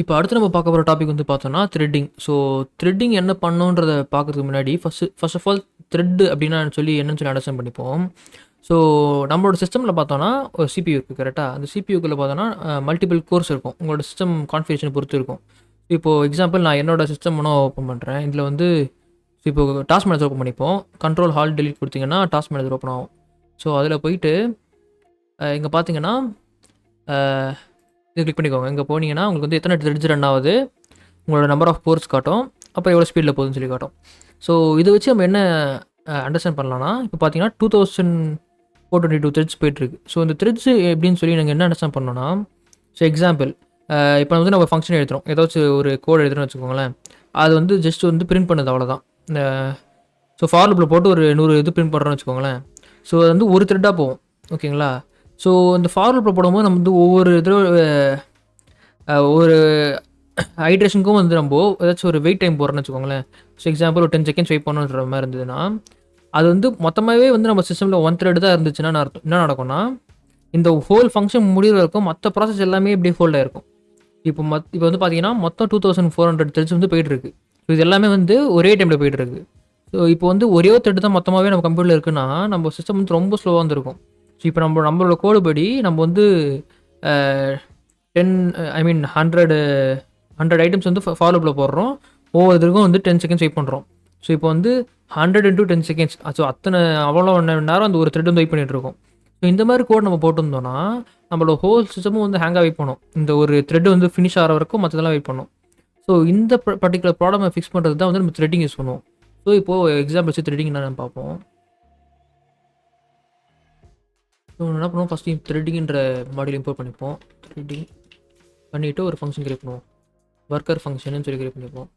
இப்போ அடுத்து நம்ம பார்க்க போகிற டாபிக் வந்து பார்த்தோம்னா த்ரெட்டிங். ஸோ த்ரெட்டிங் என்ன பண்ணுன்றத பார்க்கறதுக்கு முன்னாடி ஃபர்ஸ்ட் ஆஃப் ஆல் த்ரெட் அப்படின்னா என்னன்னு சொல்லி அண்டர்ஸ்டாண்ட் பண்ணிப்போம். ஸோ நம்மளோட சிஸ்டமில் பார்த்தோன்னா ஒரு சிபியூ இருக்குது கரெக்டாக. அந்த சிபியூக்குள்ளே பார்த்தோன்னா மல்டிபிள் கோர்ஸ் இருக்கும். உங்களோட சிஸ்டம் கான்ஃபிகரேஷனை பொறுத்து இருக்கும். இப்போது எக்ஸாம்பிள் நான் என்னோட சிஸ்டம் ஒன்றும் ஓப்பன் பண்ணுறேன். இதில் வந்து இப்போ டாஸ்க் மேனேஜர் ஓப்பன் பண்ணிப்போம். கண்ட்ரோல் ஹால் டெலிட் கொடுத்தீங்கன்னா டாஸ்க் மேனேஜர் ஓப்பன் ஆகும். ஸோ அதில் போயிட்டு இங்கே பார்த்தீங்கன்னா இது கிளிக் பண்ணிக்கோங்க. இங்கே போனீங்கன்னா உங்களுக்கு வந்து எத்தனை த்ரெட்ஸ் ரன் ஆகுது, உங்களோட நம்பர் ஆஃப் கோர்ஸ் காட்டும், அப்புறம் எவ்வளோ ஸ்பீடில் போகுதுன்னு சொல்லி காட்டும். ஸோ இதை வச்சு நம்ம என்ன அண்டர்ஸ்டாண்ட் பண்ணலாம்னா, இப்போ பார்த்தீங்கன்னா 2422 த்ரெட்ஸ் போயிட்டுருக்கு. ஸோ இந்த த்ரெட்ஸ் எப்படின்னு சொல்லி நாங்கள் என்ன அண்டர்ஸ்டாண்ட் பண்ணோன்னா, ஸோ எக்ஸாம்பிள் இப்போ வந்து நம்ம ஃபங்க்ஷன் எழுதுகிறோம், ஏதாச்சும் ஒரு கோட் எழுதுறோம்னு வச்சுக்கோங்களேன். அது வந்து ஜஸ்ட் வந்து பிரிண்ட் பண்ணுது அவ்வளோதான். இந்த ஸோ ஃபார் லூப்பில் போட்டு ஒரு 100 இது பிரிண்ட் பண்ணுறோம்னு வச்சுக்கோங்களேன். ஸோ அது வந்து ஒரு த்ரெட்டாக போகும், ஓகேங்களா. ஸோ இந்த ஃபார் லூப்பில் போடும்போது நம்ம வந்து ஒவ்வொரு ஒரு ஹைட்ரேஷனுக்கும் வந்து நம்ம ஏதாச்சும் ஒரு வெயிட் டைம் போடுறோன்னு வச்சுக்கோங்களேன். ஸோ எக்ஸாம்பிள் ஒரு 10 செகண்ட்ஸ் வெயிட் பண்ணுன்ற மாதிரி இருந்ததுன்னா, அது வந்து மொத்தமாகவே வந்து நம்ம சிஸ்டமில் 1 த்ரெட் தான் இருந்துச்சுன்னா என்ன நடக்கும்னா, இந்த ஹோல் ஃபங்க்ஷன் முடிகிற வரைக்கும் மற்ற ப்ராசஸ் எல்லாமே இப்படி ஹோல்ட் ஆகிருக்கும். இப்போ வந்து பார்த்தீங்கன்னா மொத்தம் 2400 த்ரெட்ஸ் வந்து போயிட்டுருக்கு. ஸோ இது எல்லாமே வந்து ஒரே டைமில் போயிட்டுருக்கு. ஸோ இப்போ வந்து ஒரே த்ரெட் தான் மொத்தமாகவே நம்ம கம்ப்யூட்டரில் இருக்குன்னா, நம்ம சிஸ்டம் வந்து ரொம்ப ஸ்லோவாக வந்துருக்கும். ஸோ இப்போ நம்மளோட கோடு படி நம்ம வந்து 100 ஐட்டம்ஸ் வந்து ஃபாலோப்பில் போடுறோம். ஒவ்வொருத்தருக்கும் வந்து 10 செகண்ட்ஸ் வெயிட் பண்ணுறோம். ஸோ இப்போ வந்து 100 × 10 செகண்ட்ஸ். ஸோ அவ்வளோ நேரம் அந்த ஒரு த்ரெட் வந்து வெயிட் பண்ணிகிட்டு இருக்கோம். ஸோ இந்த மாதிரி கோட் நம்ம போட்டிருந்தோம்னா நம்மளோட ஹோல் சிஸ்டமும் வந்து ஹேங்காக வெயிட் பண்ணும். இந்த ஒரு த்ரெட் வந்து ஃபினிஷ் ஆகிற வரைக்கும் மற்றதெல்லாம் வெயிட் பண்ணும். ஸோ இந்த பர்டிகுலர் ப்ராப்ளமை ஃபிக்ஸ் பண்ணுறது தான் வந்து நம்ம த்ரெட்டிங் யூஸ் பண்ணுவோம். ஸோ இப்போது எக்ஸாம்பிள் வச்சு த்ரெட்டிங் என்னென்னு பார்ப்போம். ஸோ என்ன பண்ணுவோம், ஃபஸ்ட்டு த்ரெட்டிங்கிற மாடியூல் இம்போர்ட் பண்ணிப்போம். த்ரெட்டிங் பண்ணிவிட்டு ஒரு ஃபங்க்ஷன் கிரியேட் பண்ணுவோம். ஒர்க்கர் ஃபங்க்ஷன்னு சொல்லி கிரியேட் பண்ணிப்போம்.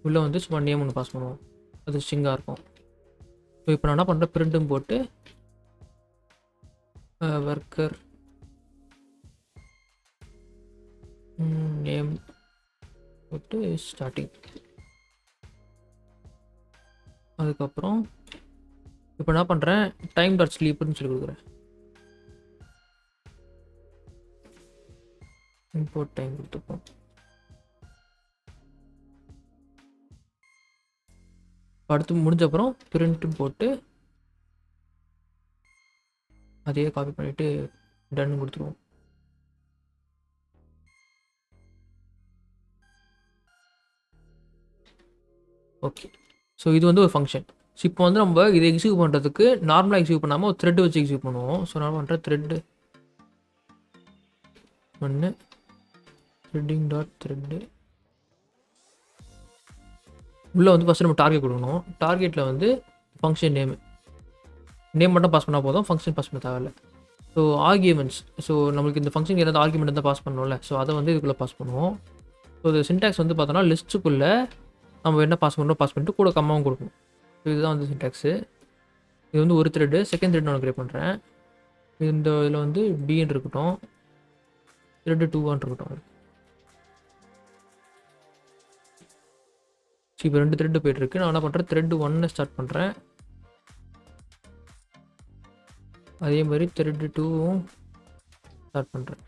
உள்ளே வந்து சும்மா நேம் ஒன்று பாஸ் பண்ணுவோம், அது ஸ்ட்ரிங்காக இருக்கும். ஸோ இப்போ நான் என்ன பண்ணுறேன், பிரிண்ட்டும் போட்டு ஒர்க்கர் நேம் போட்டு ஸ்டார்டிங். அதுக்கப்புறம் இப்போ என்ன பண்ணுறேன், டைம் டாட் ஸ்லீப்னு சொல்லி கொடுக்குறேன். இம்போர்ட் டைம் கொடுத்துப்போம். அடுத்து முடிஞ்ச அப்புறம் பிரிண்ட்டும் போட்டு அதையே காப்பி பண்ணிவிட்டு டன் கொடுத்துருவோம். ஓகே, ஸோ இது வந்து ஒரு ஃபங்க்ஷன். ஸோ இப்போ வந்து நம்ம இதை எக்ஸிக்யூட் பண்ணுறதுக்கு நார்மலாக எக்ஸிக்யூட் பண்ணாமல் ஒரு த்ரெட் வச்சு எக்ஸிக்யூட் பண்ணுவோம். ஸோ நான் பண்ணுறேன் த்ரெட்டு ஒன்று த்ரெட்டிங் டாட் த்ரெட்டு. உள்ளே வந்து ஃபஸ்ட்டு நம்ம டார்கெட் கொடுக்கணும். டார்கெட்டில் வந்து ஃபங்க்ஷன் நேம் மட்டும் பாஸ் பண்ணால் போதும், ஃபங்க்ஷன் பாஸ் பண்ண தேவையில்லை. ஸோ ஆர்கியூமெண்ட்ஸ், ஸோ நம்மளுக்கு இந்த ஃபங்க்ஷனுக்கு ஏதாவது ஆர்கியூமெண்ட் தான் பாஸ் பண்ணணும்ல, ஸோ அதை வந்து இதுக்குள்ளே பாஸ் பண்ணுவோம். ஸோ இது சின்டாக்ஸ் வந்து பார்த்தோன்னா லிஸ்ட்டுக்குள்ளே நம்ம என்ன பாஸ் பண்ணுறோம் பாஸ் பண்ணிட்டு கூட கம்மாவும் கொடுக்கணும். ஸோ இதுதான் வந்து சின்டாக்ஸு. இது வந்து ஒரு த்ரெட்டு. செகண்ட் த்ரெட் நான் கிரியேட் பண்ணுறேன். இந்த இதில் வந்து பின்னு இருக்கட்டும், த்ரெட்டு 2 இருக்கட்டும். ஸோ இப்போ 2 த்ரெட்டு போய்ட்டுருக்கு. நான் என்ன பண்ணுறேன், த்ரெட்டு 1 ஸ்டார்ட் பண்ணுறேன். அதே மாதிரி த்ரெட்டு 2வும் ஸ்டார்ட் பண்ணுறேன்.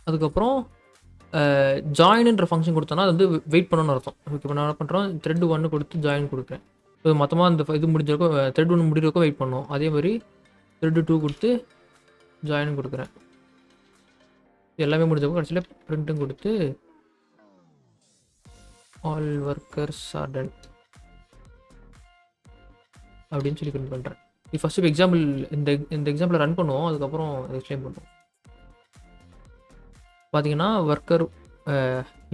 அதுக்கப்புறம் ஜாயின்ன்ற ஃபங்க்ஷன் கொடுத்தோன்னா அது வந்து வெயிட் பண்ணணும்னு அர்த்தம். ஓகே, இப்போ நான் என்ன பண்ணுறோம், த்ரெட் 1 கொடுத்து ஜாயின் கொடுக்குறேன். ஸோ மொத்தமாக அந்த இது முடிஞ்சிருக்கோம், த்ரெட் 1 முடிஞ்சிருக்கோம் வெயிட் பண்ணணும். அதே மாதிரி த்ரெட் 2 கொடுத்து ஜாயின் கொடுக்குறேன். எல்லாமே முடிஞ்சப்போ கடைசியில் பிரிண்ட்டும் கொடுத்து ஆல் ஒர்க்கர்ஸ் ஆர் டன் அப்படின்னு சொல்லி பிரிண்ட் பண்ணுறேன். இது ஃபஸ்ட்டு எக்ஸாம்பிள் இந்த எக்ஸாம்பிளை ரன் பண்ணுவோம், அதுக்கப்புறம் எக்ஸ்பிளைன் பண்ணுவோம். பார்த்தீங்கன்னா ஒர்க்கர்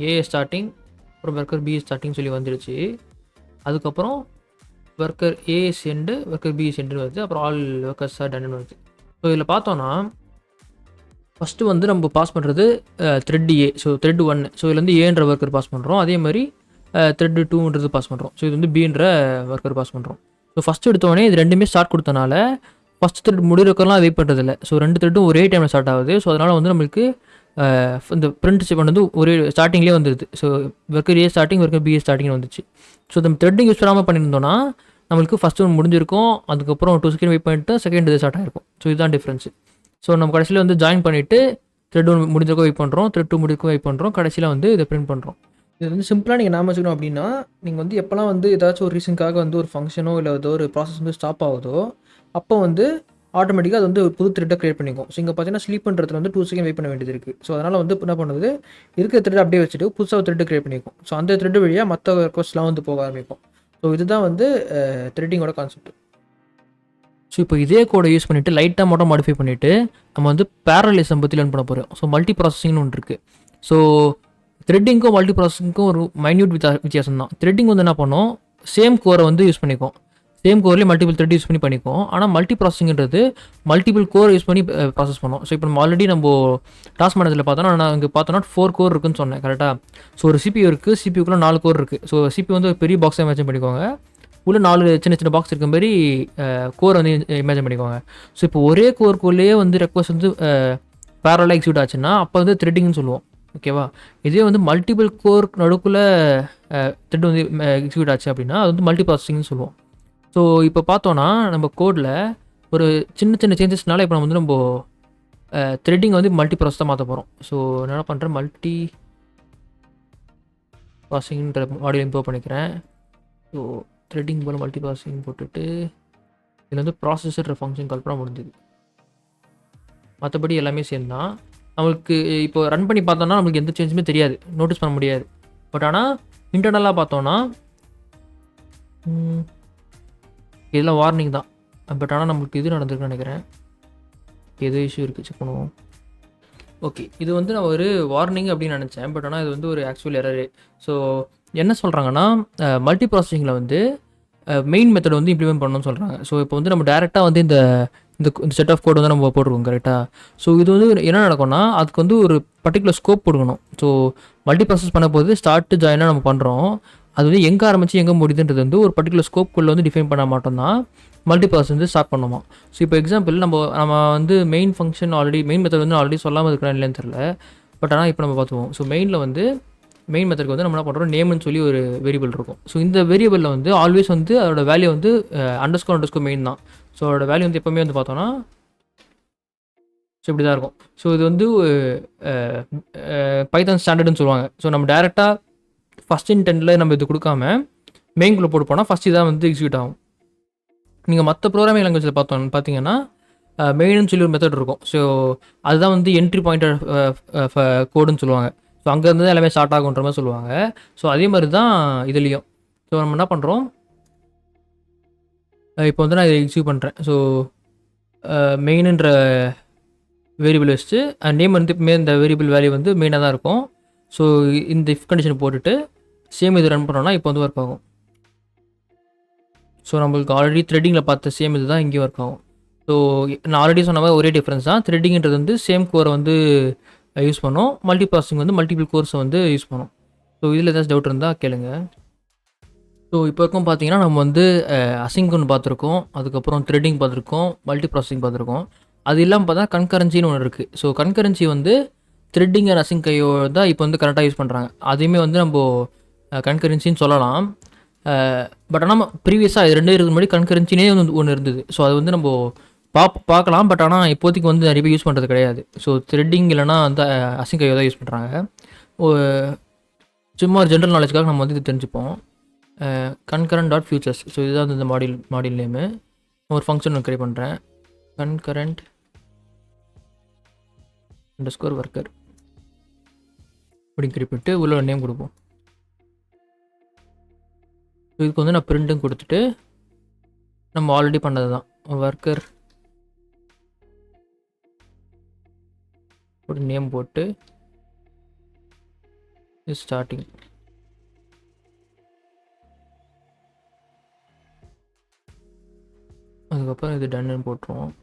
ஏ ஸ்டார்டிங், அப்புறம் ஒர்க்கர் பி ஸ்டார்டிங் சொல்லி வந்துடுச்சு. அதுக்கப்புறம் ஒர்க்கர் ஏ சென்டு, ஒர்க்கர் பி சென்டுன்னு வருது, அப்புறம் ஆல் ஒர்க்கர்ஸ் ஆர் டன்னு வருது. ஸோ இதில் பார்த்தோன்னா ஃபஸ்ட்டு வந்து நம்ம பாஸ் பண்ணுறது த்ரெட் ஏ. ஸோ த்ரெட் 1, ஸோ இதில் வந்து ஏன்ற ஒர்க்கர் பாஸ் பண்ணுறோம். அதே மாதிரி த்ரெட் 2ன்றது பாஸ் பண்ணுறோம். ஸோ இது வந்து பின்ற ஒர்க்கர் பாஸ் பண்ணுறோம். ஸோ ஃபஸ்ட்டு எடுத்தோடனே இது ரெண்டுமே ஸ்டார்ட் கொடுத்தனால ஃபஸ்ட் த்ரெட் முடிக்கிறலாம் வெயிட் பண்ணுறதில்ல. ஸோ 2 த்ரெட்டும் ஒரே டைமில் ஸ்டார்ட் ஆகுது. ஸோ அதனால் வந்து நம்மளுக்கு இந்த பிரிண்ட் ஸ்டேட்மெண்ட் வந்து ஒரே ஸ்டார்டிங்லேயே வந்துடுது. ஸோ ஒர்க்கர் ஏ ஸ்டார்டிங், ஒர்க்கர் பி ஸ்டார்டிங்னு வந்துச்சு. ஸோ நம்ம த்ரெட்டிங் யூஸ் பண்ணாமல் பண்ணியிருந்தோன்னா நம்மளுக்கு ஃபஸ்ட் ஒன்று முடிஞ்சிருக்கும், அதுக்கப்புறம் 2 செகண்ட் வெயிட் பண்ணிட்டு செகண்ட் இது ஸ்டார்ட் ஆகிருக்கும். ஸோ இதுதான் டிஃப்ரென்ஸ். ஸோ நம்ம கடைசியில் வந்து ஜாயின் பண்ணிவிட்டு த்ரெட் 1 முடிஞ்சிருக்கும் வெயிட் பண்ணுறோம், த்ரெட் 2 முடிக்கும் வெயிட் பண்ணுறோம், கடைசியில் வந்து இதை பிரிண்ட் பண்ணுறோம். இது வந்து சிம்பிளாக நீங்கள் ஞாபகம் வச்சுக்கணும் அப்படின்னா, நீங்கள் வந்து எப்போல்லாம் வந்து ஏதாச்சும் ஒரு ரீசனுக்காக வந்து ஒரு ஃபங்க்ஷனோ இல்லை ஏதோ ஒரு ப்ராசஸ் வந்து ஸ்டாப் ஆகுதோ, அப்போ வந்து ஆட்டோமேட்டிக்காக அது வந்து ஒரு புது த்ரெட்டை கிரியேட் பண்ணிக்கும். ஸோ இங்கே பார்த்தீங்கன்னா ஸ்லீப் பண்ணுறதுல வந்து 2 செகண்ட் வெயிட் பண்ண வேண்டியது இருக்குது. ஸோ அதனால் வந்து என்ன பண்ணுது, இருக்கிற த்ரெட் அப்படியே வச்சுட்டு புதுசாக ஒரு த்ரெட்டு கிரியேட் பண்ணிக்கும். ஸோ அந்த த்ரெட் வழியாக மற்ற ரெக்வஸ்ட்லாம் வந்து போக ஆரம்பிக்கும். ஸோ இதுதான் வந்து த்ரெட்டிங்கோட கான்செப்ட். ஸோ இப்போ இதே கோடை யூஸ் பண்ணிவிட்டு லைட்டாக மட்டும் மாடிஃபை பண்ணிவிட்டு நம்ம வந்து பேரலிசம் பற்றி லேர்ன் பண்ண போகிறோம். ஸோ மல்டி ப்ராசஸிங்னு ஒன்று இருக்குது. ஸோ த்ரெட்டிங்க்கும் மல்டி ப்ராசஸிங்க்கும் ஒரு மைன்யூட் வித்தியாசம் தான். த்ரெட்டிங் வந்து என்ன பண்ணோம், சேம் கோரை வந்து யூஸ் பண்ணிக்கும், சேம் கோர்லேயே மல்டிபிள் த்ரெட் யூஸ் பண்ணி பண்ணிக்கும். ஆனால் மல்டி ப்ராசஸிங்கிறது மல்டிபிள் கோர் யூஸ் பண்ணி ப்ராசஸ் பண்ணோம். ஸோ இப்போ நம்ம ஆல்ரெடி நம்ம டாஸ்க் மேனேஜரில் பார்த்தோன்னா நான் இங்கே பார்த்தோன்னா 4 கோர் இருக்குன்னு சொன்னேன் கரெக்டாக. ஸோ ஒரு CPU இருக்குது, சிபியூக்குள்ளே 4 கோர் இருக்குது. ஸோ CPU வந்து ஒரு பெரிய பாக்ஸை இமேஜின் பண்ணிக்கோங்க, உள்ள 4 சின்ன சின்ன பாக்ஸ் இருக்க மாதிரி கோர் வந்து இமேஜின் பண்ணிக்கோங்க. ஸோ இப்போ ஒரே கோர்க்குள்ளேயே வந்து ரெக்வஸ்ட் வந்து பேரலாக எக்ஸிக்யூட் ஆச்சுன்னா அப்போ வந்து த்ரெட்டிங்னு சொல்லுவோம். ஓகேவா. இதே வந்து மல்டிபிள் கோர் நடுக்குள்ளே த்ரெட் வந்து எக்ஸிக்யூட் ஆச்சு அப்படின்னா அது வந்து மல்டி ப்ராசஸிங்னு சொல்லுவோம். ஸோ இப்போ பார்த்தோன்னா நம்ம கோடில் ஒரு சின்ன சின்ன சேஞ்சஸ்னால இப்போ நம்ம த்ரெட்டிங் வந்து மல்டி ப்ராசஸ் தான் மாற்ற போகிறோம். ஸோ என்ன பண்ணுறேன், மல்டி ப்ராசஸிங்ன்ற மாடியூல் இம்ப்ரூவ் பண்ணிக்கிறேன். ஸோ த்ரெட்டிங் போல் மல்டி ப்ராசஸிங் போட்டுட்டு இதில் வந்து ப்ராசஸர் ஃபங்க்ஷன் கால் பண்ணால் முடிஞ்சுது. மற்றபடி எல்லாமே சேம் தான். நம்மளுக்கு இப்போ ரன் பண்ணி பார்த்தோன்னா நம்மளுக்கு எந்த சேஞ்சுமே தெரியாது, நோட்டீஸ் பண்ண முடியாது. பட் ஆனால் இன்டர்னலாக பார்த்தோன்னா இதெல்லாம் வார்னிங் தான். பட் ஆனால் நம்மளுக்கு இது நடந்திருக்குன்னு நினைக்கிறேன், ஏதோ இஷ்யூ இருக்குது, செக் பண்ணுவோம். ஓகே, இது வந்து நான் ஒரு வார்னிங் அப்படின்னு நினச்சேன், பட் ஆனால் இது வந்து ஒரு ஆக்சுவல் எரரு. ஸோ என்ன சொல்கிறாங்கன்னா மல்டி ப்ராசஸிங்கில் வந்து மெயின் மெத்தட் வந்து இம்ப்ளிமெண்ட் பண்ணணும்னு சொல்கிறாங்க. ஸோ இப்போ வந்து நம்ம டேரெக்டாக வந்து இந்த செட் ஆஃப் கோட் வந்து நம்ம போட்டிருக்கோம் கரெக்டாக. ஸோ இது வந்து என்ன நடக்கும்னா அதுக்கு வந்து ஒரு பர்டிகுலர் ஸ்கோப் கொடுக்கணும். ஸோ மல்டி ப்ராசஸ் பண்ண போது ஸ்டார்ட் ஜாயினாக நம்ம பண்ணுறோம், அது வந்து எங்கே ஆரம்பிச்சு எங்கே முடியுதுன்றது வந்து ஒரு பர்டிகுலர் ஸ்கோப்குள்ளே வந்து டிஃபைன் பண்ண மாட்டோம்தான் மல்டி ப்ராசஸ் வந்து ஸ்டார்ட் பண்ணுமா. ஸோ இப்போ எக்ஸாம்பிள் நம்ம வந்து main function already main method வந்து ஆல்ரெடி சொல்லாமல் இருக்கிறேன் இல்லைன்னு தெரியல, பட் ஆனால் இப்போ நம்ம பார்த்துவோம். ஸோ மெயினில் வந்து மெயின் மெத்தடுக்கு வந்து நம்ம என்ன பண்ணுறோம், நேம்னு சொல்லி ஒரு வேரியபிள் இருக்கும். ஸோ இந்த வேரியபிளில் வந்து ஆல்வேஸ் வந்து அதோட வேல்யூ வந்து அண்டர்ஸ்கோர் மெயின் தான். ஸோ அதோட வேல்யூ வந்து எப்போவுமே வந்து பார்த்தோன்னா ஸோ இப்படி தான் இருக்கும். ஸோ இது வந்து பைத்தான் ஸ்டாண்டர்டுன்னு சொல்லுவாங்க. ஸோ நம்ம டேரெக்டாக ஃபஸ்ட் இன்டென்ட்டில் நம்ம இது கொடுக்காம மெயின்குள்ளே போட்டு போனால் ஃபஸ்ட் இதாக வந்து எக்ஸிக்யூட் ஆகும். நீங்கள் மற்ற ப்ரோக்ராமிங் லாங்குவேஜில் பார்த்தீங்கன்னா மெயின்னு சொல்லி ஒரு மெத்தட் இருக்கும். ஸோ அதுதான் வந்து என்ட்ரி பாயிண்டர் கோடுன்னு சொல்லுவாங்க. ஸோ அங்கேருந்து எல்லாமே ஸ்டார்ட் ஆகுன்ற மாதிரி சொல்லுவாங்க. ஸோ அதே மாதிரி தான் இதுலேயும். ஸோ நம்ம என்ன பண்ணுறோம், இப்போ வந்து நான் இதை எக்ஸிக்யூட் பண்ணுறேன். ஸோ மெயினுன்ற வேரியபிள் வச்சுட்டு நேம் வந்து இந்த வேரியபிள் வேல்யூ வந்து மெயினாக தான் இருக்கும். ஸோ இந்த இஃப் கண்டிஷன் போட்டுட்டு சேம் இது ரன் பண்ணோன்னா இப்போ வந்து ஒர்க் ஆகும். ஸோ நம்மளுக்கு ஆல்ரெடி த்ரெட்டிங்கில் பார்த்த சேம் இது தான் இங்கேயும் ஒர்க் ஆகும். ஸோ நான் ஆல்ரெடி சொன்ன மாதிரி ஒரே டிஃப்ரென்ஸ் தான். த்ரெட்டிங்கிறது வந்து சேம் கோரை வந்து யூஸ் பண்ணோம், மல்டி ப்ராசஸிங் வந்து மல்டிபிள் கோர்ஸை வந்து யூஸ் பண்ணோம். ஸோ இதில் ஏதாச்சும் டவுட் இருந்தால் கேளுங்க. ஸோ இப்போ வரைக்கும் பார்த்தீங்கன்னா நம்ம வந்து அசிங்க் ஒன்று பார்த்துருக்கோம், அதுக்கப்புறம் த்ரெட்டிங் பார்த்துருக்கோம், மல்டி ப்ராசஸிங் பார்த்துருக்கோம். அது இல்லாமல் பார்த்தா கன்கரன்சின்னு ஒன்று இருக்குது. ஸோ கன்கரன்சி வந்து த்ரெட்டிங் அண்ட் அசிங்கையோ தான் இப்போ வந்து கரெக்டாக யூஸ் பண்ணுறாங்க. அதையுமே வந்து நம்ம கன்கரன்சின்னு சொல்லலாம். பட் ஆனால் ப்ரீவியஸாக இது 2 இருக்கிற முன்னாடி கன்கரன்சினே ஒன்று இருந்தது. ஸோ அது வந்து நம்ம பார்க்கலாம், பட் ஆனால் இப்போதைக்கு வந்து நிறைய பேர் யூஸ் பண்ணுறது கிடையாது. ஸோ த்ரெட்டிங் இல்லைனா வந்து அசிங்கையோ தான் யூஸ் பண்ணுறாங்க. சும்மா ஒரு ஜென்ரல் நாலேஜ்க்காக நம்ம வந்து இது தெரிஞ்சுப்போம். concurrent.futures. ஸோ இதுதான் வந்து இந்த மாடியூல் நேமு. ஒரு ஃபங்க்ஷன் ஒன்று க்ரியேட் பண்ணுறேன், concurrent _ worker அப்படின்னு க்ரியேட் பண்ணிட்டு உள்ள ஒரு நேம் கொடுப்போம். ஸோ இதுக்கு வந்து நான் பிரிண்ட்டும் கொடுத்துட்டு நம்ம ஆல்ரெடி பண்ணது தான் ஒர்க்கர் ஒரு நேம் போட்டு ஸ்டார்டிங். அதுக்கப்புறம் இது டன்னு போட்டுருவோம்.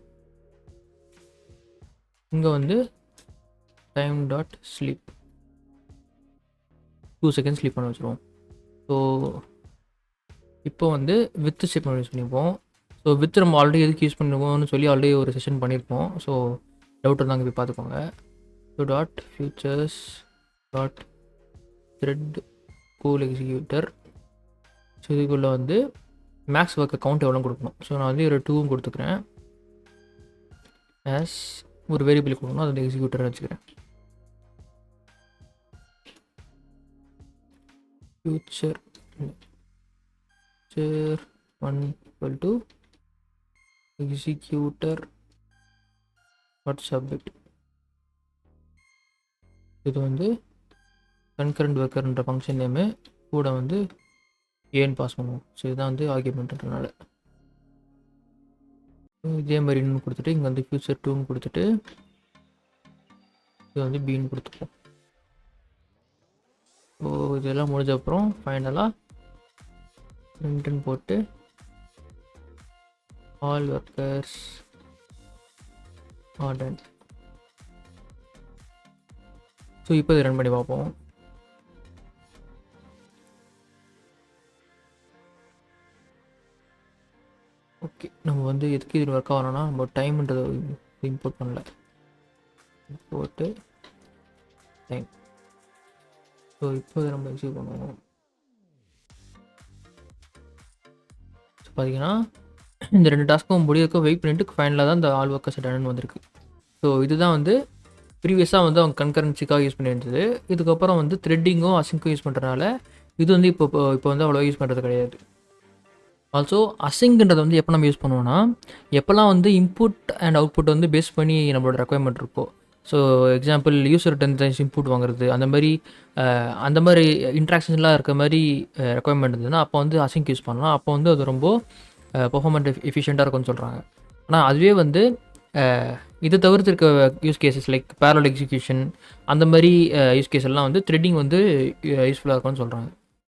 இங்கே வந்து time.sleep 2 செகண்ட்ஸ் ஸ்லீப் பண்ண வச்சுருவோம். ஸோ இப்போ வந்து வித் ஸ்டேட்மெண்ட் யூஸ் பண்ணிப்போம். ஸோ வித் நம்ம ஆல்ரெடி எதுக்கு யூஸ் பண்ணுவோம்னு சொல்லி ஆல்ரெடி ஒரு செஷன் பண்ணியிருப்போம். ஸோ டவுட் இருந்தாங்க போய் பார்த்துக்கோங்க. So .futures .thread cool executor. So இதுக்குள்ளே வந்து மேக்ஸ் ஒர்க்கு கவுண்ட் எவ்வளோ கொடுக்கணும். ஸோ நான் வந்து ஒரு 2 கொடுத்துக்கிறேன். ஆஸ் ஒரு வேரியபிள் கொடுக்கணும், அது வந்து எக்ஸிக்யூட்டர் வச்சுக்கிறேன். future 1 equal to executor submit. இது வந்து கன்கரண்ட் ஒர்க்கர்ன்ற ஃபங்க்ஷன் நேமு கூட வந்து ஏன்னு பாஸ் பண்ணுவோம். ஸோ இதுதான் வந்து ஆர்கியூமெண்ட்ன்றனால இதே மாதிரி இன்னும் கொடுத்துட்டு இங்கே வந்து ஃபியூச்சர் 2ன்னு கொடுத்துட்டு இது வந்து பின்னு கொடுத்துப்போம். ஸோ இதெல்லாம் முடிஞ்ச அப்புறம் ஃபைனலாக பிரிண்ட்னு போட்டு ஆல் ஒர்க்கர்ஸ் ஆர்டன். ஸோ இப்போ இதை ரன் பண்ணி பார்ப்போம். ஓகே, நம்ம வந்து எதுக்கு இது ஒர்க் ஆகணும்னா நம்ம டைம்ன்றதை இம்போர்ட் பண்ணல, போட்டு டைம். ஸோ இப்போ இதை நம்ம எக்ஸிக்யூட் பண்ணுவோம். ஸோ பார்த்தீங்கன்னா இந்த 2 டாஸ்க்கும் முடியறதுக்கு வெயிட் பண்ணிட்டு ஃபைனலாக தான் இந்த ஆல் ஒர்க்கர்ஸ் டன் வந்திருக்கு. ஸோ இதுதான் வந்து ப்ரீவியஸாக வந்து அவங்க கன்கரன்சிக்காக யூஸ் பண்ணியிருந்தது. இதுக்கப்புறம் வந்து த்ரெட்டிங்கும் அசிங்கும் யூஸ் பண்ணுறதுனால இது வந்து இப்போ வந்து அவ்வளோ யூஸ் பண்ணுறது கிடையாது. ஆல்சோ அசிங்ன்றதை வந்து எப்போ நம்ம யூஸ் பண்ணுவோம்னா எப்போல்லாம் வந்து இன்புட் அண்ட் அவுட்புட் வந்து பேஸ் பண்ணி நம்மளோட ரெக்குவயர்மெண்ட் இருக்கும். So example user tense input வாங்குறது அந்த மாதிரி இன்ட்ராக்ஷன்லாம் இருக்க மாதிரி ரெக்குவயர்மெண்ட் இருந்ததுன்னா அப்போ வந்து அசிங்க் யூஸ் பண்ணலாம். அப்போ வந்து அது ரொம்ப பெர்ஃபார்மெண்ட் எஃபிஷியண்ட்டாக இருக்கும்னு சொல்கிறாங்க. ஆனால் அதுவே வந்து இதை தவிர்த்து இருக்க use cases like parallel execution அந்த மாதிரி யூஸ் கேஸ் எல்லாம் வந்து த்ரெட்டிங் வந்து யூஸ்ஃபுல்லாக இருக்கும்னு சொல்கிறாங்க.